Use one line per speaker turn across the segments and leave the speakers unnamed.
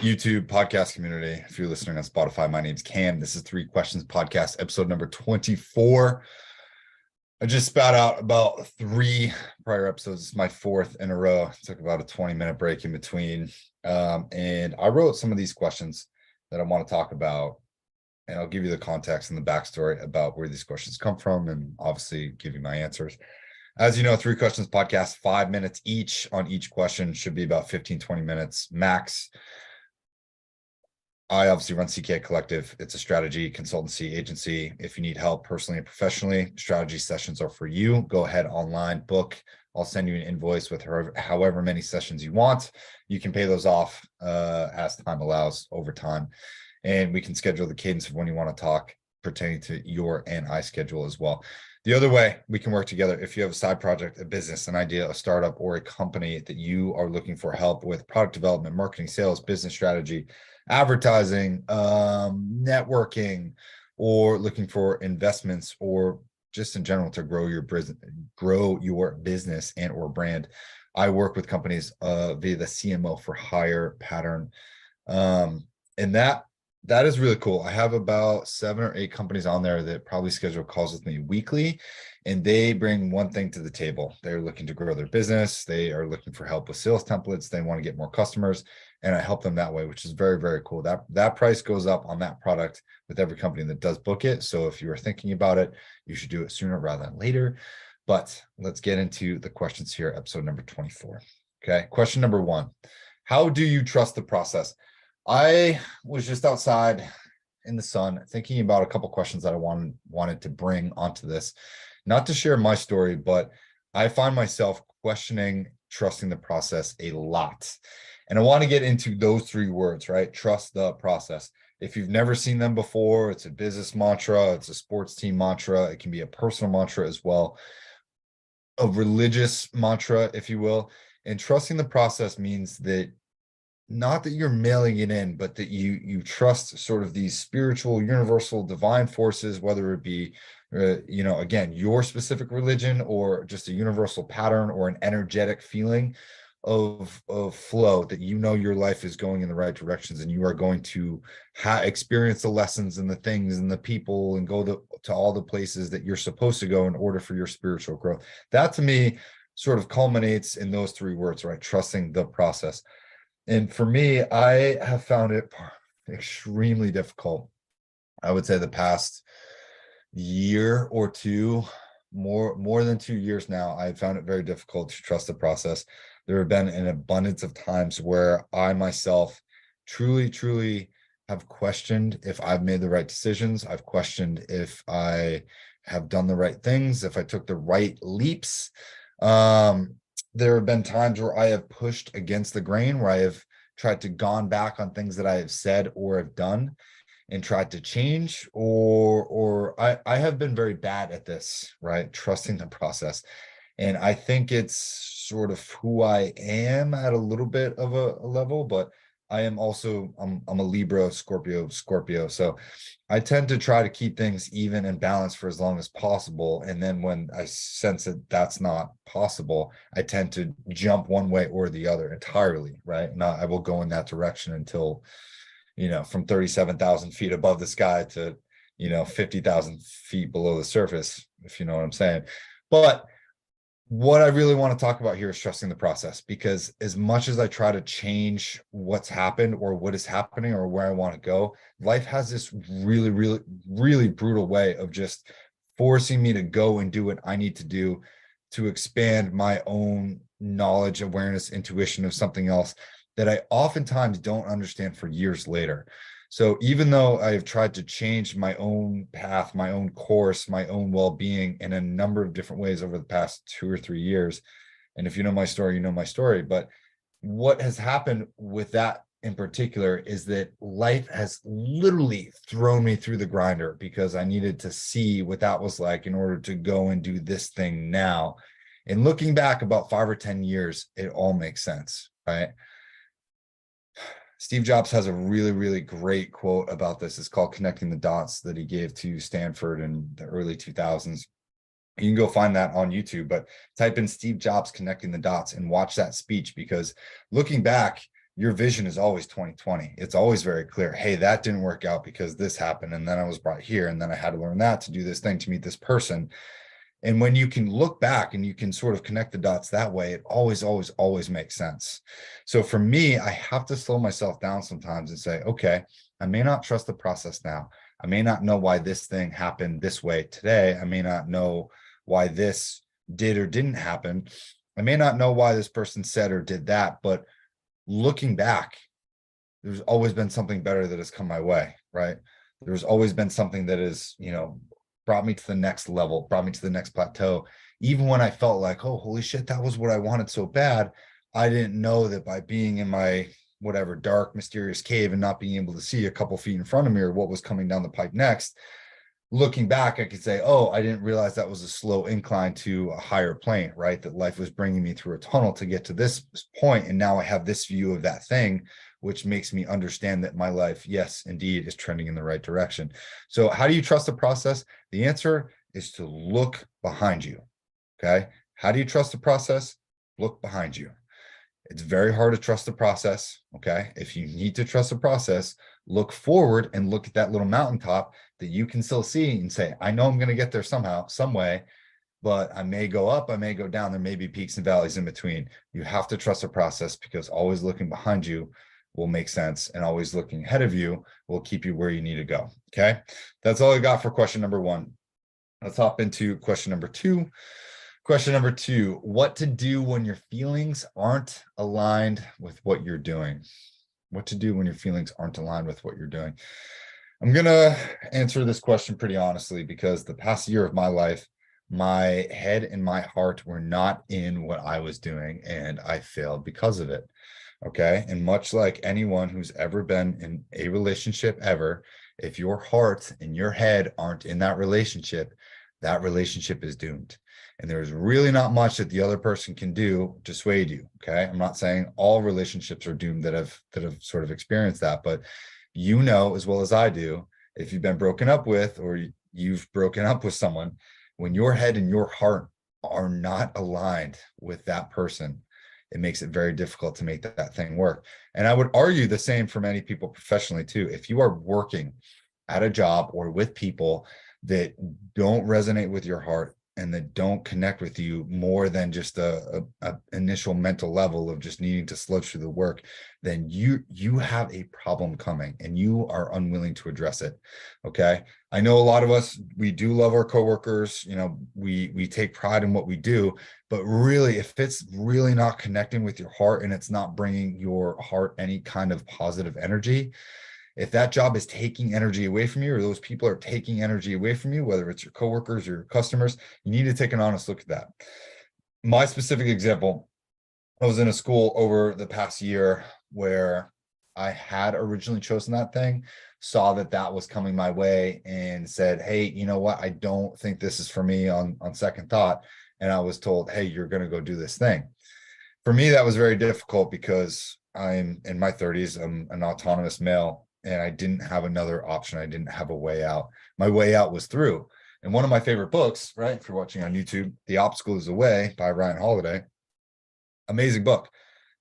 YouTube podcast community? If you're listening on Spotify, my name's Cam. This is Three Questions Podcast, episode number 24. I just spat out about 3 prior episodes. It's my 4th in a row. It took about a 20-minute break in between. And I wrote some of these questions that I want to talk about, and I'll give you the context and the backstory about where these questions come from, and obviously give you my answers. As you know, 3 Questions Podcast, 5 minutes each on each question, should be about 15-20 minutes max. I obviously run CK Collective. It's a strategy consultancy agency. If you need help personally and professionally, strategy sessions are for you. Go ahead online, book. I'll send you an invoice with however many sessions you want. You can pay those off as time allows over time. And we can schedule the cadence of when you want to talk pertaining to your and I schedule as well. The other way we can work together, if you have a side project, a business, an idea, a startup, or a company that you are looking for help with product development, marketing, sales, business strategy, advertising, networking, or looking for investments, or just in general to grow your business and or brand. I work with companies via the CMO for hire pattern. And that is really cool. I have about 7 or 8 companies on there that probably schedule calls with me weekly, and they bring one thing to the table. They're looking to grow their business. They are looking for help with sales templates. They want to get more customers, and I help them that way, which is very, very cool. That price goes up on that product with every company that does book it. So if you are thinking about it, you should do it sooner rather than later. But let's get into the questions here, episode number 24. Okay, question number 1. How do you trust the process? I was just outside in the sun thinking about a couple questions that I wanted to bring onto this, not to share my story, but I find myself questioning trusting the process a lot. And I want to get into those 3 words, right? Trust the process. If you've never seen them before, it's a business mantra, it's a sports team mantra, it can be a personal mantra as well, a religious mantra, if you will. And trusting the process means that not that you're mailing it in, but that you trust sort of these spiritual, universal, divine forces, whether it be, again, your specific religion or just a universal pattern or an energetic feeling of flow, that your life is going in the right directions and you are going to experience the lessons and the things and the people and go to all the places that you're supposed to go in order for your spiritual growth. That to me sort of culminates in those 3 words, right? Trusting the process. And for me, I have found it extremely difficult. I would say the past year or 2, more than 2 years now, I've found it very difficult to trust the process. There have been an abundance of times where I myself truly have questioned if I've made the right decisions. I've questioned if I have done the right things, if I took the right leaps. There have been times where I have pushed against the grain, where I have tried to gone back on things that I have said or have done and tried to change, or I have been very bad at this, right? Trusting the process. And I think it's sort of who I am at a little bit of a level, but I am also, I'm a Libra, Scorpio. So I tend to try to keep things even and balanced for as long as possible. And then when I sense that that's not possible, I tend to jump one way or the other entirely, right? I will go in that direction until, from 37,000 feet above the sky to, 50,000 feet below the surface, if you know what I'm saying. But what I really want to talk about here is trusting the process, because as much as I try to change what's happened or what is happening or where I want to go, life has this really brutal way of just forcing me to go and do what I need to do to expand my own knowledge, awareness, intuition of something else that I oftentimes don't understand for years later. So even though I have tried to change my own path, my own course, my own well-being in a number of different ways over the past 2 or 3 years, and if you know my story, you know my story, but what has happened with that in particular is that life has literally thrown me through the grinder, because I needed to see what that was like in order to go and do this thing now. And looking back about 5 or 10 years, it all makes sense, right? Steve Jobs has a really great quote about this. It's called Connecting the Dots, that he gave to Stanford in the early 2000s. You can go find that on YouTube, but type in Steve Jobs Connecting the Dots and watch that speech, because looking back, your vision is always 2020. It's always very clear. Hey, that didn't work out because this happened. And then I was brought here. And then I had to learn that to do this thing, to meet this person. And when you can look back and you can sort of connect the dots that way, it always, always, always makes sense. So for me, I have to slow myself down sometimes and say, okay, I may not trust the process now. I may not know why this thing happened this way today. I may not know why this did or didn't happen. I may not know why this person said or did that, but looking back, there's always been something better that has come my way, right? There's always been something that is, brought me to the next level, brought me to the next plateau. Even when I felt like, oh, holy shit, that was what I wanted so bad. I didn't know that by being in my whatever dark, mysterious cave and not being able to see a couple feet in front of me or what was coming down the pipe next, looking back, I could say, oh, I didn't realize that was a slow incline to a higher plane, right? That life was bringing me through a tunnel to get to this point. And now I have this view of that thing, which makes me understand that my life, yes, indeed, is trending in the right direction. So how do you trust the process? The answer is to look behind you. Okay. How do you trust the process? Look behind you. It's very hard to trust the process. Okay. If you need to trust the process, look forward and look at that little mountaintop that you can still see and say, I know I'm going to get there somehow, some way, but I may go up, I may go down. There may be peaks and valleys in between. You have to trust the process, because always looking behind you will make sense, and always looking ahead of you will keep you where you need to go. Okay. That's all I got for question number one. Let's hop into question number two. Question number two, what to do when your feelings aren't aligned with what you're doing? What to do when your feelings aren't aligned with what you're doing? I'm going to answer this question pretty honestly, because the past year of my life, my head and my heart were not in what I was doing, and I failed because of it. Okay. And much like anyone who's ever been in a relationship ever, if your heart and your head aren't in that relationship is doomed. And there's really not much that the other person can do to sway you. Okay. I'm not saying all relationships are doomed that have sort of experienced that, but as well as I do, if you've been broken up with, or you've broken up with someone, when your head and your heart are not aligned with that person, it makes it very difficult to make that thing work. And I would argue the same for many people professionally too. If you are working at a job or with people that don't resonate with your heart and that don't connect with you more than just a initial mental level of just needing to sludge through the work, then you have a problem coming, and you are unwilling to address it. Okay. I know a lot of us, we do love our coworkers, we take pride in what we do, but really, if it's really not connecting with your heart and it's not bringing your heart any kind of positive energy, if that job is taking energy away from you, or those people are taking energy away from you, whether it's your coworkers or your customers, you need to take an honest look at that. My specific example, I was in a school over the past year where I had originally chosen that thing, saw that was coming my way, and said, hey, you know what? I don't think this is for me on second thought. And I was told, hey, you're going to go do this thing. For me, that was very difficult because I'm in my 30s. I'm an autonomous male, and I didn't have another option. I didn't have a way out. My way out was through. And one of my favorite books, right, if you're watching on YouTube, The Obstacle is the Way by Ryan Holiday. Amazing book.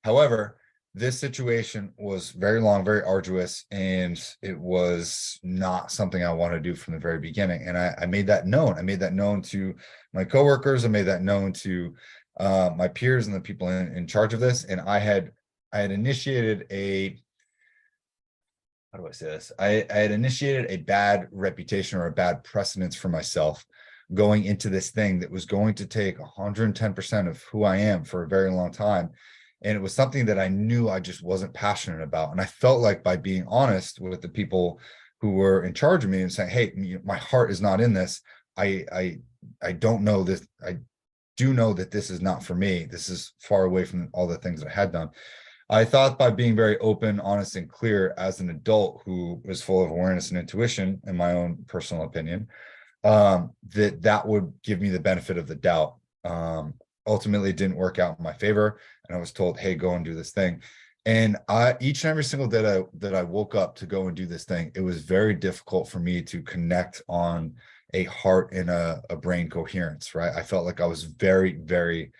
However, this situation was very long, very arduous, and it was not something I wanted to do from the very beginning. And I made that known. I made that known to my coworkers. I made that known to my peers and the people in charge of this. And I had initiated how do I say this? I had initiated a bad reputation or a bad precedence for myself going into this thing that was going to take 110% of who I am for a very long time. And it was something that I knew I just wasn't passionate about. And I felt like by being honest with the people who were in charge of me and saying, hey, my heart is not in this. I don't know this. I do know that this is not for me. This is far away from all the things that I had done. I thought by being very open, honest, and clear as an adult who was full of awareness and intuition, in my own personal opinion, that would give me the benefit of the doubt. Ultimately, it didn't work out in my favor, and I was told, "Hey, go and do this thing." And each and every single day that I woke up to go and do this thing, it was very difficult for me to connect on a heart and a brain coherence. Right? I felt like I was very, very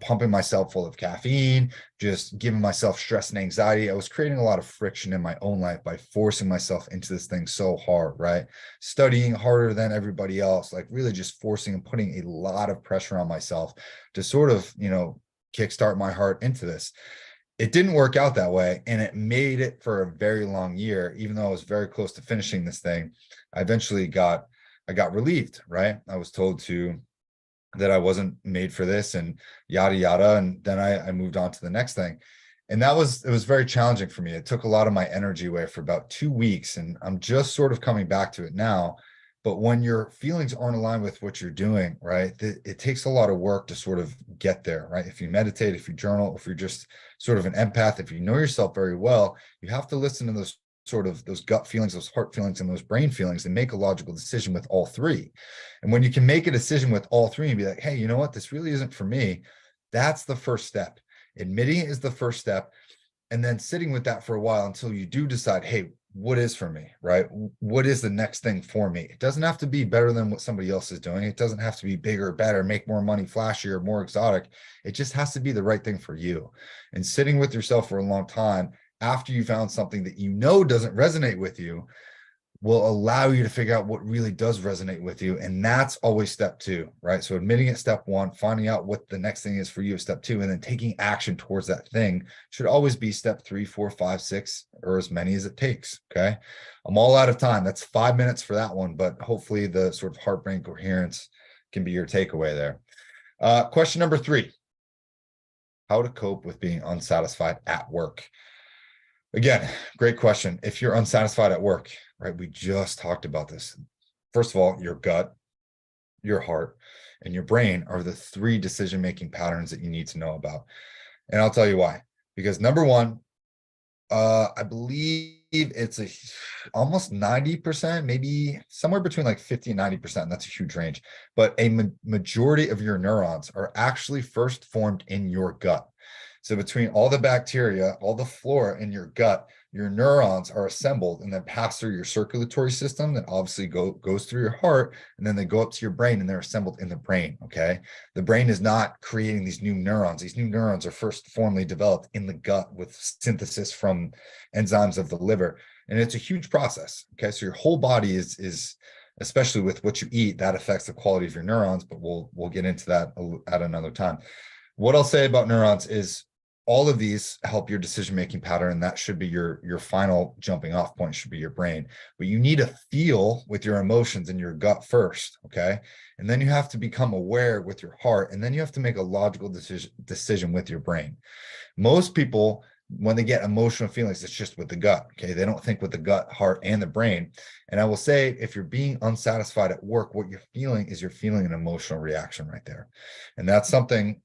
pumping myself full of caffeine, just giving myself stress and anxiety. I was creating a lot of friction in my own life by forcing myself into this thing so hard, right? Studying harder than everybody else, like really just forcing and putting a lot of pressure on myself to sort of, kickstart my heart into this. It didn't work out that way, and it made it for a very long year. Even though I was very close to finishing this thing, I eventually got relieved, right? I was told that I wasn't made for this and yada yada, and then I moved on to the next thing. And it was very challenging for me. It took a lot of my energy away for about 2 weeks, and I'm just sort of coming back to it now. But when your feelings aren't aligned with what you're doing, right, it takes a lot of work to sort of get there, right? If you meditate, if you journal, if you're just sort of an empath, if you know yourself very well, you have to listen to those gut feelings, those heart feelings, and those brain feelings, and make a logical decision with all three. And when you can make a decision with all three and be like, hey, you know what, this really isn't for me, that's the first step. Admitting it is the first step. And then sitting with that for a while until you do decide, hey, what is for me, right? What is the next thing for me? It doesn't have to be better than what somebody else is doing. It doesn't have to be bigger, better, make more money, flashier, more exotic. It just has to be the right thing for you. And sitting with yourself for a long time after you found something that doesn't resonate with you will allow you to figure out what really does resonate with you. And that's always step two, right? So admitting it, step one, finding out what the next thing is for you, step two, and then taking action towards that thing should always be step 3, 4, 5, 6, or as many as it takes. Okay. I'm all out of time. That's 5 minutes for that one, but hopefully the sort of heart brain coherence can be your takeaway there. Question number 3, how to cope with being unsatisfied at work. Again, great question. If you're unsatisfied at work, right, we just talked about this. First of all, your gut, your heart, and your brain are the 3 decision-making patterns that you need to know about. And I'll tell you why. Because number one, I believe it's almost 90%, maybe somewhere between like 50 and 90%. That's a huge range. But a majority of your neurons are actually first formed in your gut. So between all the bacteria, all the flora in your gut, your neurons are assembled and then pass through your circulatory system that obviously goes through your heart, and then they go up to your brain and they're assembled in the brain, okay? The brain is not creating these new neurons. These new neurons are first formally developed in the gut with synthesis from enzymes of the liver. And it's a huge process, okay? So your whole body is especially with what you eat, that affects the quality of your neurons, but we'll get into that at another time. What I'll say about neurons is all of these help your decision-making pattern, and that should be your final jumping off point, should be your brain. But you need to feel with your emotions in your gut first, okay? And then you have to become aware with your heart, and then you have to make a logical decision with your brain. Most people, when they get emotional feelings, it's just with the gut, okay? They don't think with the gut, heart, and the brain. And I will say, if you're being unsatisfied at work, what you're feeling is you're feeling an emotional reaction right there. And that's something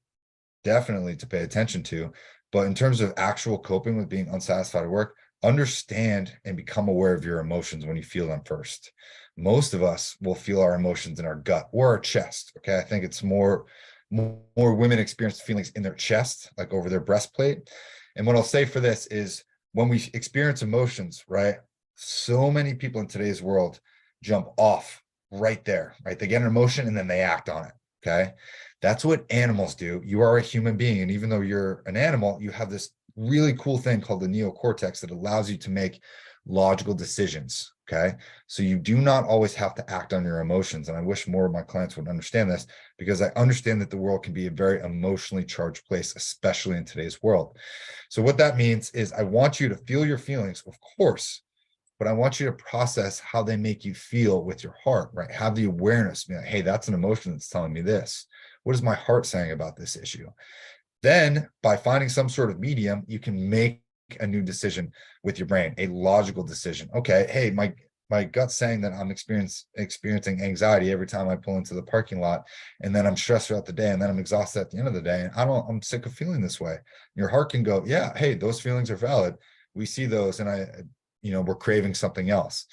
definitely to pay attention to. But in terms of actual coping with being unsatisfied at work, understand and become aware of your emotions when you feel them first. Most of us will feel our emotions in our gut or our chest. Okay. I think it's more women experience feelings in their chest, like over their breastplate. And what I'll say for this is, when we experience emotions, right? So many people in today's world jump off right there, right? They get an emotion and then they act on it. Okay. That's what animals do. You are a human being. And even though you're an animal, you have this really cool thing called the neocortex that allows you to make logical decisions. Okay. So you do not always have to act on your emotions. And I wish more of my clients would understand this, because I understand that the world can be a very emotionally charged place, especially in today's world. So what that means is, I want you to feel your feelings, of course, but I want you to process how they make you feel with your heart, right? Have the awareness, be like, hey, that's an emotion that's telling me this. What is my heart saying about this issue? Then by finding some sort of medium, you can make a new decision with your brain, a logical decision. Okay, hey, my gut's saying that I'm experiencing anxiety every time I pull into the parking lot, and then I'm stressed throughout the day, and then I'm exhausted at the end of the day, and I'm sick of feeling this way. Your heart can go, yeah, hey, those feelings are valid. We see those, and we're craving something else.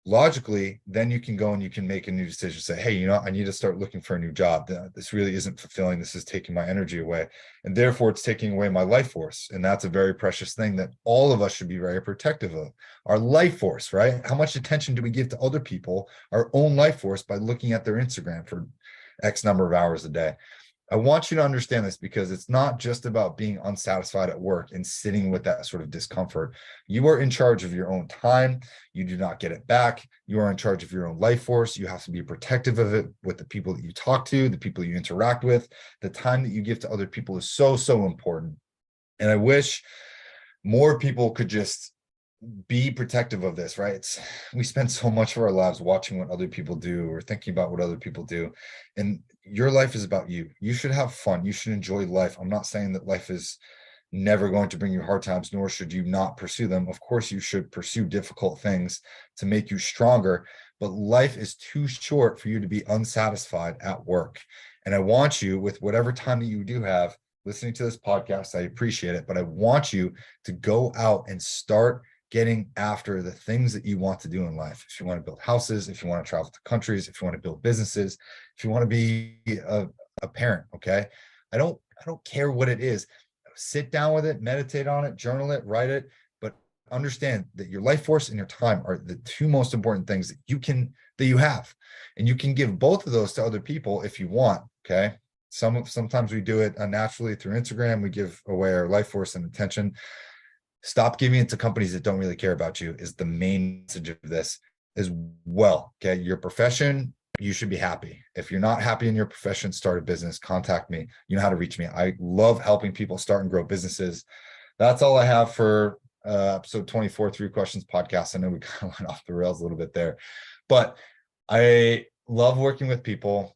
Logically, then you can go and you can make a new decision. Say, hey, I need to start looking for a new job. This really isn't fulfilling. This is taking my energy away, and therefore it's taking away my life force. And that's a very precious thing that all of us should be very protective of. Our life force, right? How much attention do we give to other people, our own life force, by looking at their Instagram for X number of hours a day? I want you to understand this, because it's not just about being unsatisfied at work and sitting with that sort of discomfort. You are in charge of your own time. You do not get it back. You are in charge of your own life force. You have to be protective of it with the people that you talk to, the people you interact with. The time that you give to other people is so, so important. And I wish more people could just be protective of this, right? We spend so much of our lives watching what other people do or thinking about what other people do. And your life is about you. You should have fun. You should enjoy life. I'm not saying that life is never going to bring you hard times, nor should you not pursue them. Of course, you should pursue difficult things to make you stronger, but life is too short for you to be unsatisfied at work. And I want you, with whatever time that you do have listening to this podcast, I appreciate it, but I want you to go out and start getting after the things that you want to do in life. If you want to build houses, if you want to travel to countries, if you want to build businesses, if you want to be a parent, okay? I don't care what it is. Sit down with it, meditate on it, journal it, write it, but understand that your life force and your time are the two most important things that you have. And you can give both of those to other people if you want, okay? Sometimes we do it unnaturally through Instagram. We give away our life force and attention. Stop giving it to companies that don't really care about you is the main message of this as well. Okay. Your profession, you should be happy. If you're not happy in your profession, start a business, contact me. You know how to reach me. I love helping people start and grow businesses. That's all I have for episode 24, 3 Questions podcast. I know we kind of went off the rails a little bit there, but I love working with people.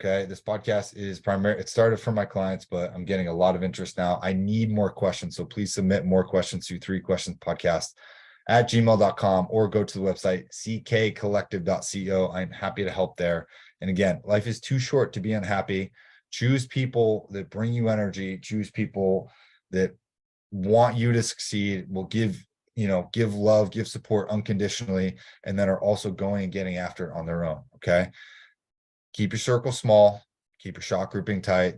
Okay, this podcast is it started from my clients, but I'm getting a lot of interest now. I need more questions. So please submit more questions to 3 Questions podcast at gmail.com or go to the website ckcollective.co. I'm happy to help there. And again, life is too short to be unhappy. Choose people that bring you energy. Choose people that want you to succeed, will give love, give support unconditionally, and then are also going and getting after it on their own. Okay. Keep your circle small, keep your shot grouping tight.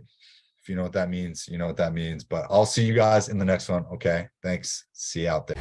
If you know what that means, you know what that means. But I'll see you guys in the next one. Okay. Thanks. See you out there.